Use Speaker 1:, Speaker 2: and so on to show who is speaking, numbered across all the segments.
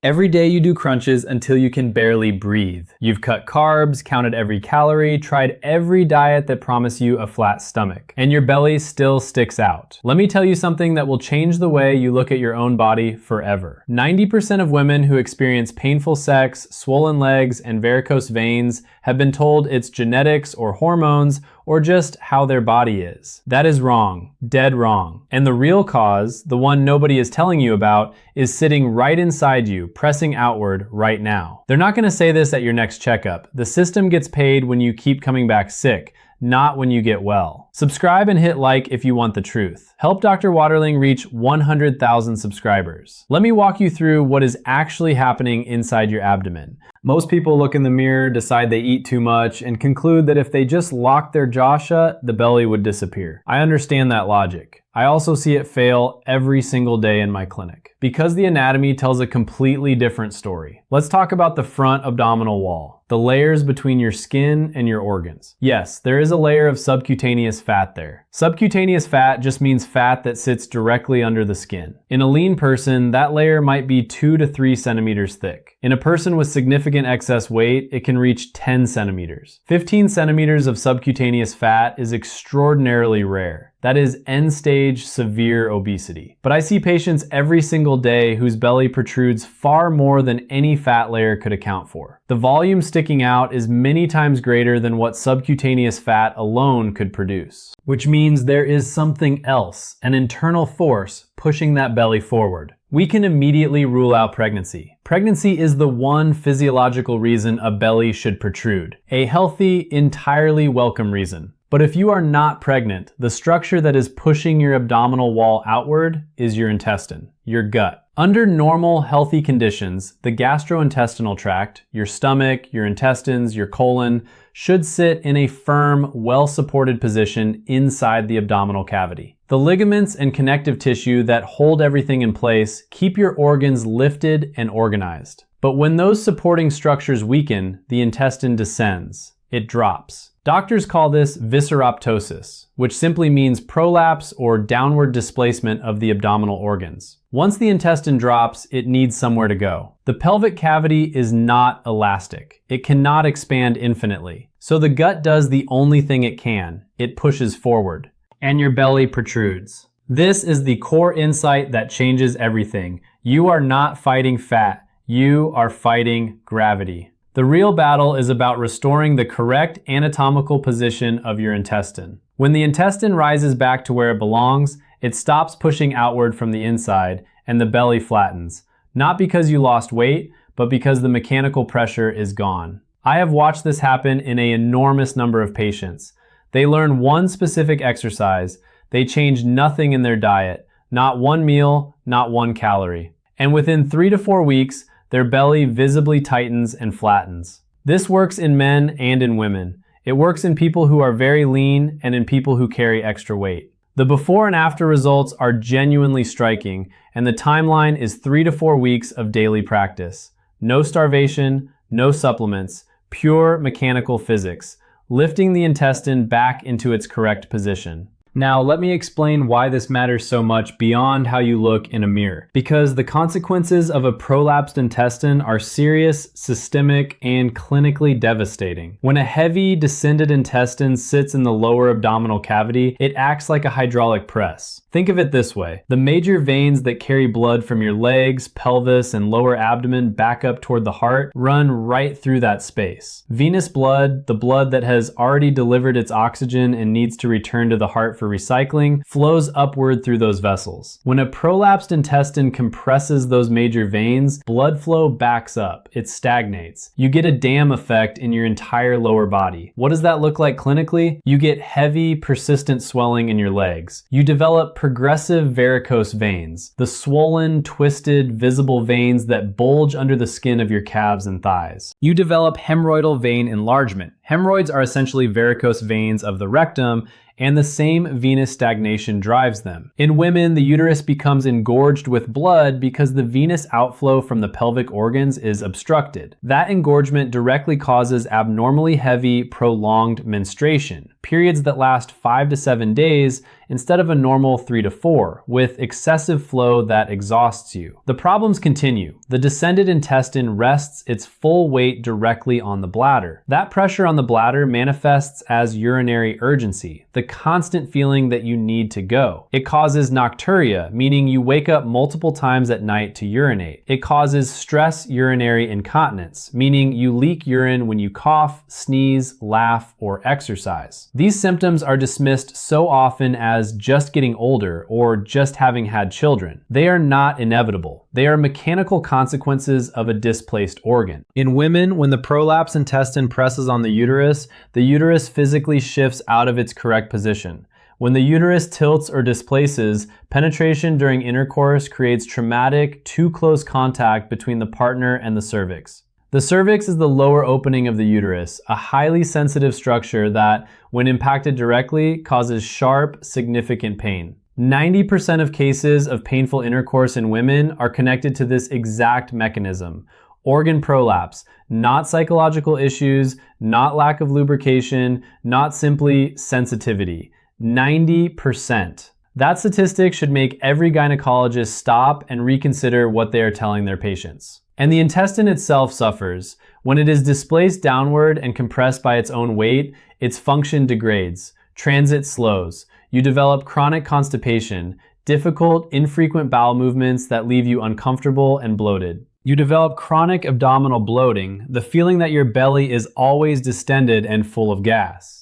Speaker 1: Every day you do crunches until you can barely breathe. You've cut carbs, counted every calorie, tried every diet that promised you a flat stomach, and your belly still sticks out. Let me tell you something that will change the way you look at your own body forever. 90% of women who experience painful sex, swollen legs, and varicose veins have been told it's genetics or hormones or just how their body is. That is wrong, dead wrong. And the real cause, the one nobody is telling you about, is sitting right inside you, pressing outward right now. They're not gonna say this at your next checkup. The system gets paid when you keep coming back sick, not when you get well. Subscribe and hit like if you want the truth. Help Dr. Waterling reach 100,000 subscribers. Let me walk you through what is actually happening inside your abdomen. Most people look in the mirror, decide they eat too much, and conclude that if they just locked their jaw shut, the belly would disappear. I understand that logic. I also see it fail every single day in my clinic, because the anatomy tells a completely different story. Let's talk about the front abdominal wall, the layers between your skin and your organs. Yes, there is a layer of subcutaneous fat there. Subcutaneous fat just means fat that sits directly under the skin. In a lean person, that layer might be 2 to 3 centimeters thick. In a person with significant excess weight, it can reach 10 centimeters. 15 centimeters of subcutaneous fat is extraordinarily rare. That is end-stage severe obesity. But I see patients every single day whose belly protrudes far more than any fat layer could account for. The volume sticking out is many times greater than what subcutaneous fat alone could produce, which means there is something else, an internal force, pushing that belly forward. We can immediately rule out pregnancy. Pregnancy is the one physiological reason a belly should protrude. A healthy, entirely welcome reason. But if you are not pregnant, the structure that is pushing your abdominal wall outward is your intestine, your gut. Under normal, healthy conditions, the gastrointestinal tract, your stomach, your intestines, your colon, should sit in a firm, well-supported position inside the abdominal cavity. The ligaments and connective tissue that hold everything in place keep your organs lifted and organized. But when those supporting structures weaken, the intestine descends. It drops. Doctors call this visceroptosis, which simply means prolapse or downward displacement of the abdominal organs. Once the intestine drops, it needs somewhere to go. The pelvic cavity is not elastic. It cannot expand infinitely. So the gut does the only thing it can. It pushes forward. And your belly protrudes. This is the core insight that changes everything. You are not fighting fat. You are fighting gravity. The real battle is about restoring the correct anatomical position of your intestine. When the intestine rises back to where it belongs, it stops pushing outward from the inside and the belly flattens. Not because you lost weight, but because the mechanical pressure is gone. I have watched this happen in an enormous number of patients. They learn one specific exercise. They change nothing in their diet. Not one meal, not one calorie. And within 3 to 4 weeks, their belly visibly tightens and flattens. This works in men and in women. It works in people who are very lean and in people who carry extra weight. The before and after results are genuinely striking, and the timeline is 3 to 4 weeks of daily practice. No starvation, no supplements, pure mechanical physics, lifting the intestine back into its correct position. Now, let me explain why this matters so much beyond how you look in a mirror. Because the consequences of a prolapsed intestine are serious, systemic, and clinically devastating. When a heavy, descended intestine sits in the lower abdominal cavity, it acts like a hydraulic press. Think of it this way. The major veins that carry blood from your legs, pelvis, and lower abdomen back up toward the heart run right through that space. Venous blood, the blood that has already delivered its oxygen and needs to return to the heart for recycling, flows upward through those vessels. When a prolapsed intestine compresses those major veins, blood flow backs up. It stagnates. You get a dam effect in your entire lower body. What does that look like clinically? You get heavy, persistent swelling in your legs. You develop progressive varicose veins, the swollen, twisted, visible veins that bulge under the skin of your calves and thighs. You develop hemorrhoidal vein enlargement. Hemorrhoids are essentially varicose veins of the rectum, and the same venous stagnation drives them. In women, the uterus becomes engorged with blood because the venous outflow from the pelvic organs is obstructed. That engorgement directly causes abnormally heavy, prolonged menstruation, periods that last 5 to 7 days instead of a normal 3 to 4, with excessive flow that exhausts you. The problems continue. The descended intestine rests its full weight directly on the bladder. That pressure on the bladder manifests as urinary urgency, the constant feeling that you need to go. It causes nocturia, meaning you wake up multiple times at night to urinate. It causes stress urinary incontinence, meaning you leak urine when you cough, sneeze, laugh, or exercise. These symptoms are dismissed so often as just getting older or just having had children. They are not inevitable. They are mechanical consequences of a displaced organ. In women, when the prolapsed intestine presses on the uterus physically shifts out of its correct position. When the uterus tilts or displaces, penetration during intercourse creates traumatic, too close contact between the partner and the cervix. The cervix is the lower opening of the uterus, a highly sensitive structure that, when impacted directly, causes sharp, significant pain. 90% of cases of painful intercourse in women are connected to this exact mechanism. Organ prolapse, not psychological issues, not lack of lubrication, not simply sensitivity. 90%. That statistic should make every gynecologist stop and reconsider what they are telling their patients. And the intestine itself suffers. When it is displaced downward and compressed by its own weight, its function degrades. Transit slows. You develop chronic constipation, difficult, infrequent bowel movements that leave you uncomfortable and bloated. You develop chronic abdominal bloating, the feeling that your belly is always distended and full of gas.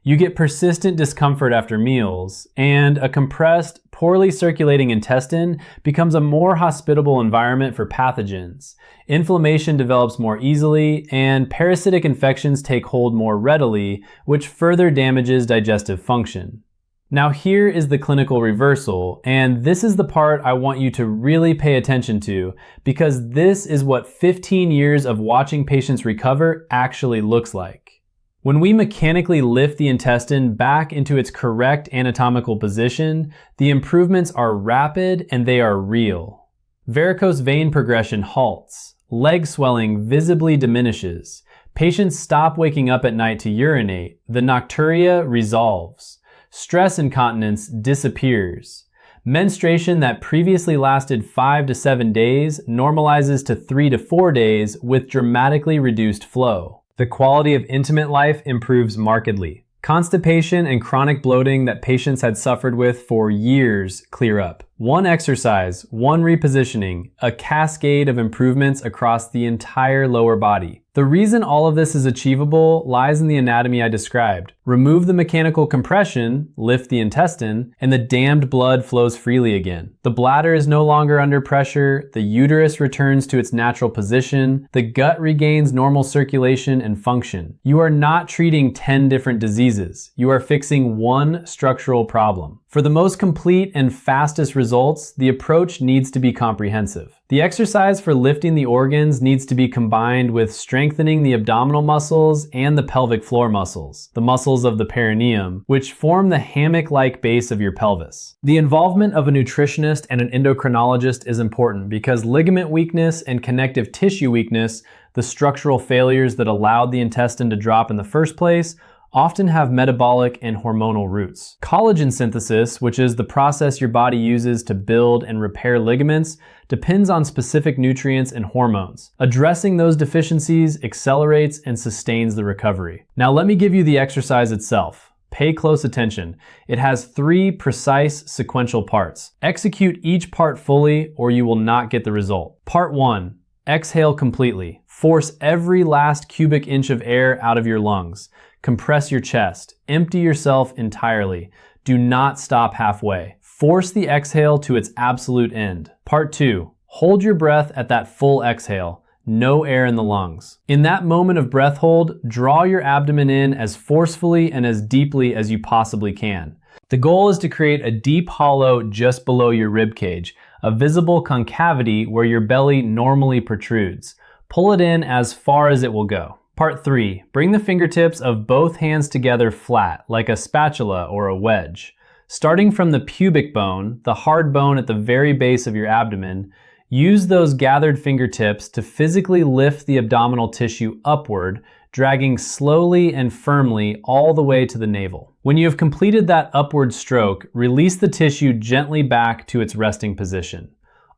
Speaker 1: You get persistent discomfort after meals, and a compressed, poorly circulating intestine becomes a more hospitable environment for pathogens. Inflammation develops more easily, and parasitic infections take hold more readily, which further damages digestive function. Now here is the clinical reversal, and this is the part I want you to really pay attention to, because this is what 15 years of watching patients recover actually looks like. When we mechanically lift the intestine back into its correct anatomical position, the improvements are rapid and they are real. Varicose vein progression halts. Leg swelling visibly diminishes. Patients stop waking up at night to urinate. The nocturia resolves. Stress incontinence disappears. Menstruation that previously lasted 5 to 7 days normalizes to 3 to 4 days with dramatically reduced flow. The quality of intimate life improves markedly. Constipation and chronic bloating that patients had suffered with for years clear up. One exercise, one repositioning, a cascade of improvements across the entire lower body. The reason all of this is achievable lies in the anatomy I described. Remove the mechanical compression, lift the intestine, and the dammed blood flows freely again. The bladder is no longer under pressure, the uterus returns to its natural position, the gut regains normal circulation and function. You are not treating 10 different diseases. You are fixing one structural problem. For the most complete and fastest results, the approach needs to be comprehensive. The exercise for lifting the organs needs to be combined with strengthening the abdominal muscles and the pelvic floor muscles, the muscles of the perineum, which form the hammock-like base of your pelvis. The involvement of a nutritionist and an endocrinologist is important because ligament weakness and connective tissue weakness, the structural failures that allowed the intestine to drop in the first place, often have metabolic and hormonal roots. Collagen synthesis, which is the process your body uses to build and repair ligaments, depends on specific nutrients and hormones. Addressing those deficiencies accelerates and sustains the recovery. Now let me give you the exercise itself. Pay close attention. It has 3 precise sequential parts. Execute each part fully or you will not get the result. Part 1. Exhale completely. Force every last cubic inch of air out of your lungs. Compress your chest. Empty yourself entirely. Do not stop halfway. Force the exhale to its absolute end. Part 2. Hold your breath at that full exhale. No air in the lungs. In that moment of breath hold, draw your abdomen in as forcefully and as deeply as you possibly can. The goal is to create a deep hollow just below your rib cage, a visible concavity where your belly normally protrudes. Pull it in as far as it will go. Part 3. Bring the fingertips of both hands together flat, like a spatula or a wedge. Starting from the pubic bone, the hard bone at the very base of your abdomen, use those gathered fingertips to physically lift the abdominal tissue upward, dragging slowly and firmly all the way to the navel. When you have completed that upward stroke, release the tissue gently back to its resting position.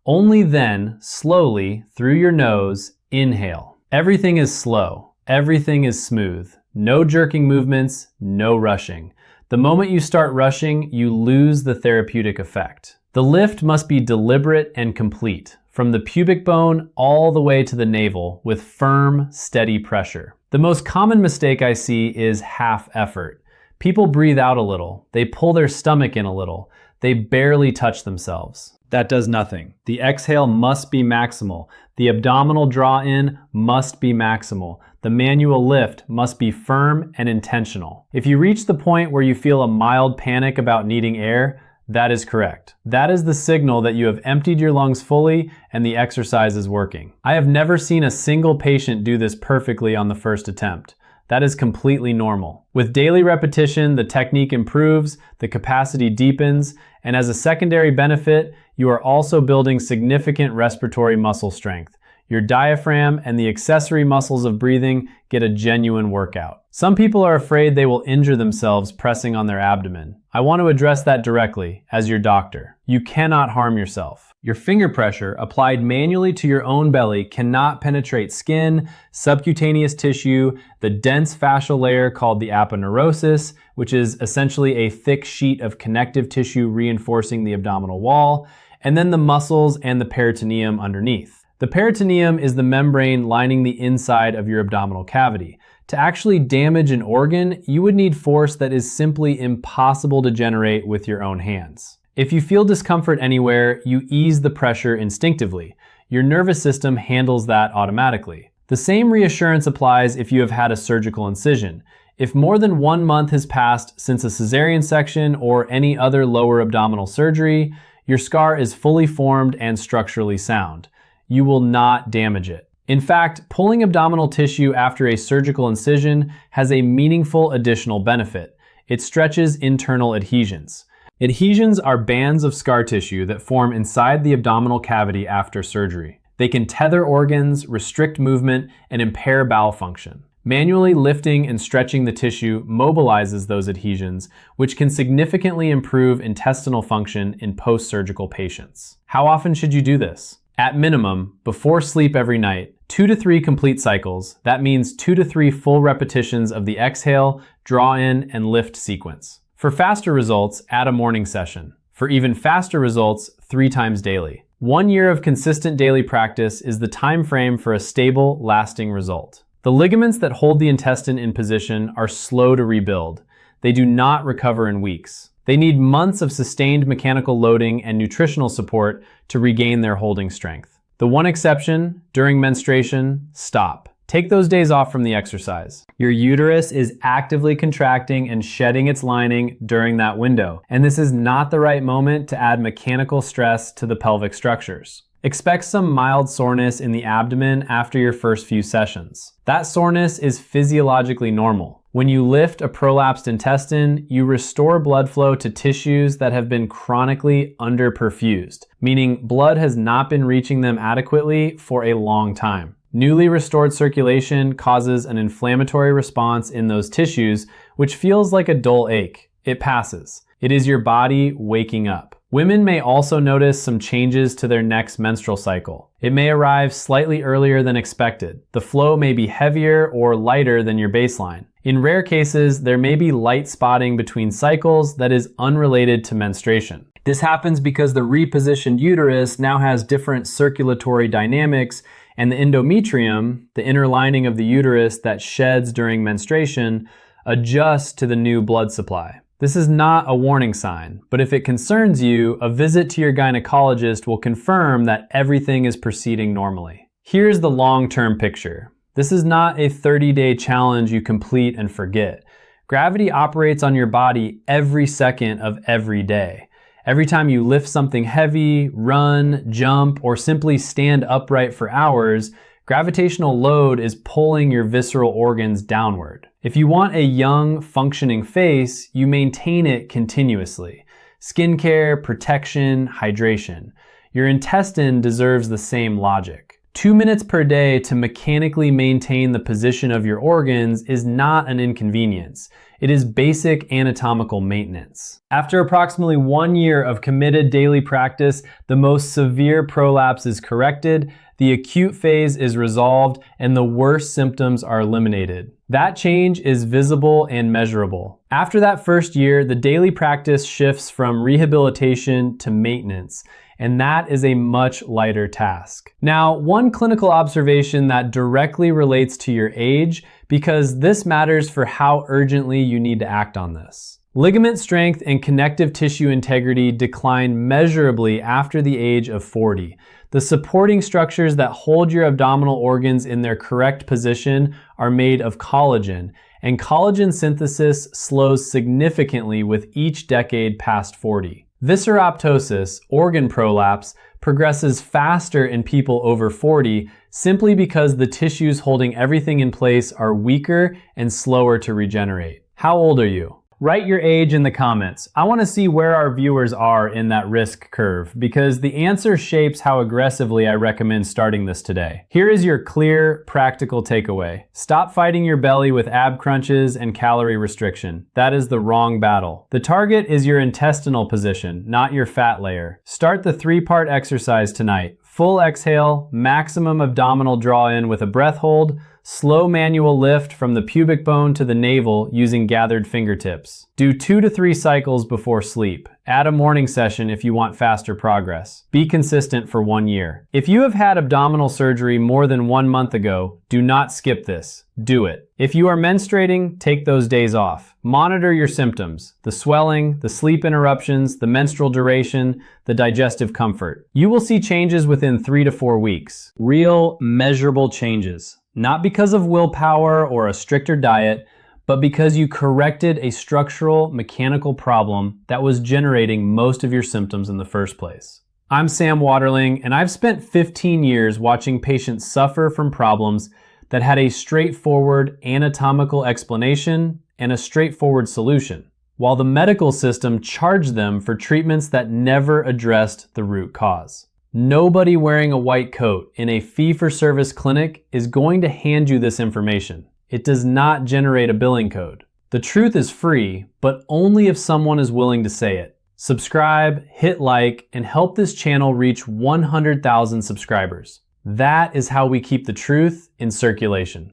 Speaker 1: Only then, slowly, through your nose, inhale. Everything is slow. Everything is smooth. No jerking movements, no rushing. The moment you start rushing, you lose the therapeutic effect. The lift must be deliberate and complete, from the pubic bone all the way to the navel, with firm, steady pressure. The most common mistake I see is half effort. People breathe out a little, they pull their stomach in a little, they barely touch themselves. That does nothing. The exhale must be maximal. The abdominal draw in must be maximal. The manual lift must be firm and intentional. If you reach the point where you feel a mild panic about needing air, that is correct. That is the signal that you have emptied your lungs fully and the exercise is working. I have never seen a single patient do this perfectly on the first attempt. That is completely normal. With daily repetition, the technique improves, the capacity deepens, and as a secondary benefit, you are also building significant respiratory muscle strength. Your diaphragm and the accessory muscles of breathing get a genuine workout. Some people are afraid they will injure themselves pressing on their abdomen. I want to address that directly, as your doctor. You cannot harm yourself. Your finger pressure, applied manually to your own belly, cannot penetrate skin, subcutaneous tissue, the dense fascial layer called the aponeurosis, which is essentially a thick sheet of connective tissue reinforcing the abdominal wall, and then the muscles and the peritoneum underneath. The peritoneum is the membrane lining the inside of your abdominal cavity. To actually damage an organ, you would need force that is simply impossible to generate with your own hands. If you feel discomfort anywhere, you ease the pressure instinctively. Your nervous system handles that automatically. The same reassurance applies if you have had a surgical incision. If more than 1 month has passed since a cesarean section or any other lower abdominal surgery, your scar is fully formed and structurally sound. You will not damage it. In fact, pulling abdominal tissue after a surgical incision has a meaningful additional benefit. It stretches internal adhesions. Adhesions are bands of scar tissue that form inside the abdominal cavity after surgery. They can tether organs, restrict movement, and impair bowel function. Manually lifting and stretching the tissue mobilizes those adhesions, which can significantly improve intestinal function in post-surgical patients. How often should you do this? At minimum, before sleep every night, 2 to 3 complete cycles. That means 2 to 3 full repetitions of the exhale, draw in, and lift sequence. For faster results, add a morning session. For even faster results, 3 times daily. 1 year of consistent daily practice is the time frame for a stable, lasting result. The ligaments that hold the intestine in position are slow to rebuild. They do not recover in weeks. They need months of sustained mechanical loading and nutritional support to regain their holding strength. The one exception, during menstruation, stop. Take those days off from the exercise. Your uterus is actively contracting and shedding its lining during that window, and this is not the right moment to add mechanical stress to the pelvic structures. Expect some mild soreness in the abdomen after your first few sessions. That soreness is physiologically normal. When you lift a prolapsed intestine, you restore blood flow to tissues that have been chronically underperfused, meaning blood has not been reaching them adequately for a long time. Newly restored circulation causes an inflammatory response in those tissues, which feels like a dull ache. It passes. It is your body waking up. Women may also notice some changes to their next menstrual cycle. It may arrive slightly earlier than expected. The flow may be heavier or lighter than your baseline. In rare cases, there may be light spotting between cycles that is unrelated to menstruation. This happens because the repositioned uterus now has different circulatory dynamics, and the endometrium, the inner lining of the uterus that sheds during menstruation, adjusts to the new blood supply. This is not a warning sign, but if it concerns you, a visit to your gynecologist will confirm that everything is proceeding normally. Here's the long-term picture. This is not a 30-day challenge you complete and forget. Gravity operates on your body every second of every day. Every time you lift something heavy, run, jump, or simply stand upright for hours, gravitational load is pulling your visceral organs downward. If you want a young, functioning face, you maintain it continuously. Skincare, protection, hydration. Your intestine deserves the same logic. 2 minutes per day to mechanically maintain the position of your organs is not an inconvenience. It is basic anatomical maintenance. After approximately 1 year of committed daily practice, the most severe prolapse is corrected, the acute phase is resolved, and the worst symptoms are eliminated. That change is visible and measurable. After that first year, the daily practice shifts from rehabilitation to maintenance, and that is a much lighter task. Now, one clinical observation that directly relates to your age, because this matters for how urgently you need to act on this. Ligament strength and connective tissue integrity decline measurably after the age of 40. The supporting structures that hold your abdominal organs in their correct position are made of collagen, and collagen synthesis slows significantly with each decade past 40. Visceroptosis, organ prolapse, progresses faster in people over 40 simply because the tissues holding everything in place are weaker and slower to regenerate. How old are you? Write your age in the comments. I want to see where our viewers are in that risk curve, because the answer shapes how aggressively I recommend starting this today. Here is your clear, practical takeaway. Stop fighting your belly with ab crunches and calorie restriction. That is the wrong battle. The target is your intestinal position, not your fat layer. Start the 3-part exercise tonight. Full exhale, maximum abdominal draw in with a breath hold, slow manual lift from the pubic bone to the navel using gathered fingertips. Do 2 to 3 cycles before sleep. Add a morning session if you want faster progress. Be consistent for 1 year. If you have had abdominal surgery more than 1 month ago, do not skip this. Do it. If you are menstruating, take those days off. Monitor your symptoms, the swelling, the sleep interruptions, the menstrual duration, the digestive comfort. You will see changes within 3 to 4 weeks. Real, measurable changes. Not because of willpower or a stricter diet, but because you corrected a structural, mechanical problem that was generating most of your symptoms in the first place. I'm Sam Waterling, and I've spent 15 years watching patients suffer from problems that had a straightforward anatomical explanation and a straightforward solution, while the medical system charged them for treatments that never addressed the root cause. Nobody wearing a white coat in a fee-for-service clinic is going to hand you this information. It does not generate a billing code. The truth is free, but only if someone is willing to say it. Subscribe, hit like, and help this channel reach 100,000 subscribers. That is how we keep the truth in circulation.